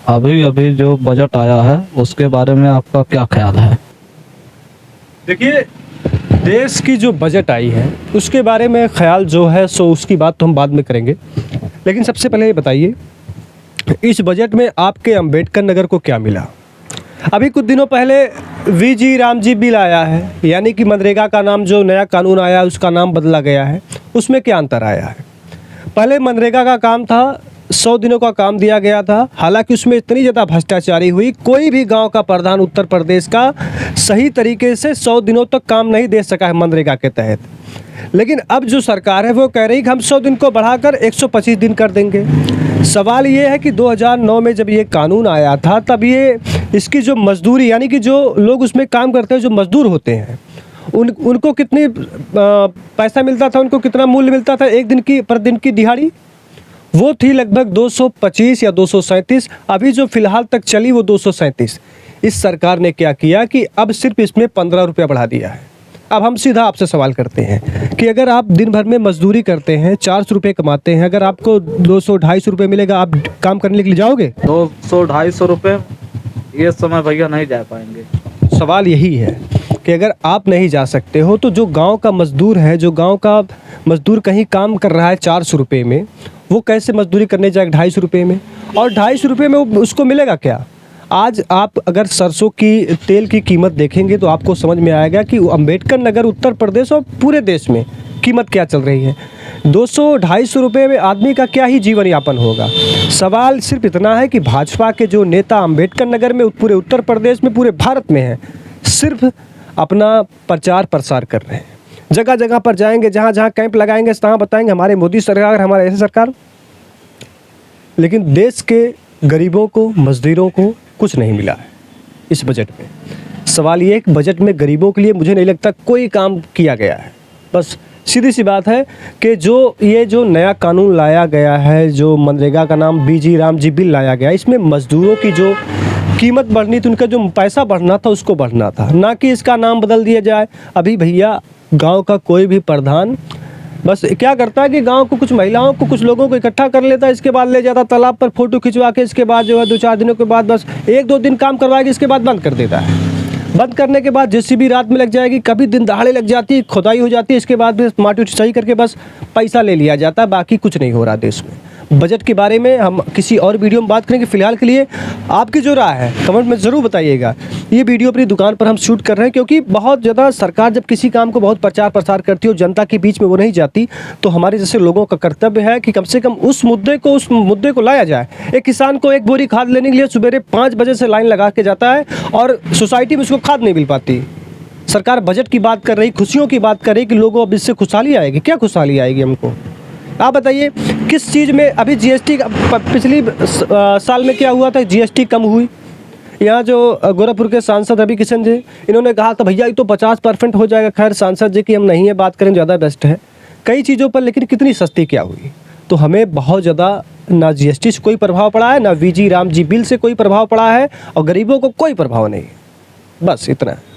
अभी अभी जो बजट आया है उसके बारे में आपका क्या ख्याल है? देखिए, देश की जो बजट आई है उसके बारे में ख्याल जो है सो उसकी बात तो हम बाद में करेंगे, लेकिन सबसे पहले ये बताइए इस बजट में आपके अंबेडकर नगर को क्या मिला? अभी कुछ दिनों पहले वीजी रामजी बिल आया है, यानी कि मनरेगा का नाम जो नया कानून आया है उसका नाम बदला गया है। उसमें क्या अंतर आया है? पहले मनरेगा का काम था, 100 दिनों का काम दिया गया था। हालांकि उसमें इतनी ज़्यादा भ्रष्टाचारी हुई, कोई भी गांव का प्रधान उत्तर प्रदेश का सही तरीके से 100 दिनों तक काम नहीं दे सका है मनरेगा के तहत। लेकिन अब जो सरकार है वो कह रही है कि हम 100 दिन को बढ़ाकर 125 दिन कर देंगे। सवाल ये है कि 2009 में जब ये कानून आया था तब ये इसकी जो मजदूरी, यानी कि जो लोग उसमें काम करते हैं, जो मजदूर होते हैं, उनको कितनी पैसा मिलता था, उनको कितना मूल्य मिलता था एक दिन की, पर दिन की दिहाड़ी? वो थी लगभग 225 या 237। अभी जो फिलहाल तक चली वो 237। इस सरकार ने क्या किया कि अब सिर्फ इसमें 15 रुपया बढ़ा दिया है। अब हम सीधा आपसे सवाल करते हैं कि अगर आप दिन भर में मजदूरी करते हैं, 400 रुपये कमाते हैं, अगर आपको 200-250 रुपये मिलेगा, आप काम करने के लिए जाओगे? 200-250 रुपये ये समय भैया नहीं जा पाएंगे। सवाल यही है कि अगर आप नहीं जा सकते हो तो जो गांव का मजदूर है, जो गांव का मजदूर कहीं काम कर रहा है 400 रुपये में, वो कैसे मजदूरी करने जाएगा 250 रुपये में? और 250 रुपये में उसको मिलेगा क्या? आज आप अगर सरसों की तेल की कीमत देखेंगे तो आपको समझ में आएगा कि अंबेडकर नगर, उत्तर प्रदेश और पूरे देश में कीमत क्या चल रही है। 200-250 रुपये में आदमी का क्या ही जीवन यापन होगा। सवाल सिर्फ इतना है कि भाजपा के जो नेता अंबेडकर नगर में, पूरे उत्तर प्रदेश में, पूरे भारत में हैं, सिर्फ अपना प्रचार प्रसार कर रहे हैं। जगह जगह पर जाएंगे, जहाँ जहाँ कैंप लगाएंगे तहाँ बताएंगे हमारे मोदी सरकार, हमारे ऐसे सरकार। लेकिन देश के गरीबों को, मजदूरों को कुछ नहीं मिला है इस बजट में। सवाल ये है कि बजट में गरीबों के लिए मुझे नहीं लगता कोई काम किया गया है। बस सीधी सी बात है कि जो नया कानून लाया गया है, जो मनरेगा का नाम वीजी रामजी बिल लाया गया, इसमें मजदूरों की जो कीमत बढ़नी थी, उनका जो पैसा बढ़ना था उसको बढ़ना था, ना कि इसका नाम बदल दिया जाए। अभी भैया गांव का कोई भी प्रधान बस क्या करता है कि गांव को कुछ महिलाओं को, कुछ लोगों को इकट्ठा कर लेता है, इसके बाद ले जाता तालाब पर फोटो खिंचवा के, इसके बाद जो है 2-4 दिनों के बाद बस 1-2 दिन काम करवाएगी, इसके बाद बंद कर देता है। बंद करने के बाद जेसीबी रात में लग जाएगी, कभी दिन दहाड़े लग जाती है, खुदाई हो जाती है, इसके बाद बस माटी सही करके बस पैसा ले लिया जाता है, बाकी कुछ नहीं हो रहा देश में। बजट के बारे में हम किसी और वीडियो में बात करेंगे। फिलहाल के लिए आपकी जो राय है कमेंट में ज़रूर बताइएगा। ये वीडियो अपनी दुकान पर हम शूट कर रहे हैं क्योंकि बहुत ज़्यादा सरकार जब किसी काम को बहुत प्रचार प्रसार करती है और जनता के बीच में वो नहीं जाती, तो हमारे जैसे लोगों का कर्तव्य है कि कम से कम उस मुद्दे को लाया जाए। एक किसान को एक बोरी खाद लेने के लिए सुबह 5 बजे से लाइन लगा के जाता है और सोसाइटी में उसको खाद नहीं मिल पाती। सरकार बजट की बात कर रही, खुशियों की बात कर रही कि लोगों अब इससे खुशहाली आएगी। क्या खुशहाली आएगी हमको? आप बताइए किस चीज़ में? अभी जीएसटी पिछली साल में क्या हुआ था, जीएसटी कम हुई। यहाँ जो गोरखपुर के सांसद रवि किशन जी, इन्होंने कहा था भैया ये तो 50% हो जाएगा। खैर सांसद जी की हम नहीं है बात करें, ज़्यादा बेस्ट है कई चीज़ों पर, लेकिन कितनी सस्ती क्या हुई? तो हमें बहुत ज़्यादा ना जीएसटी से कोई प्रभाव पड़ा है, ना वीजी रामजी बिल से कोई प्रभाव पड़ा है, और गरीबों को कोई प्रभाव नहीं। बस इतना है।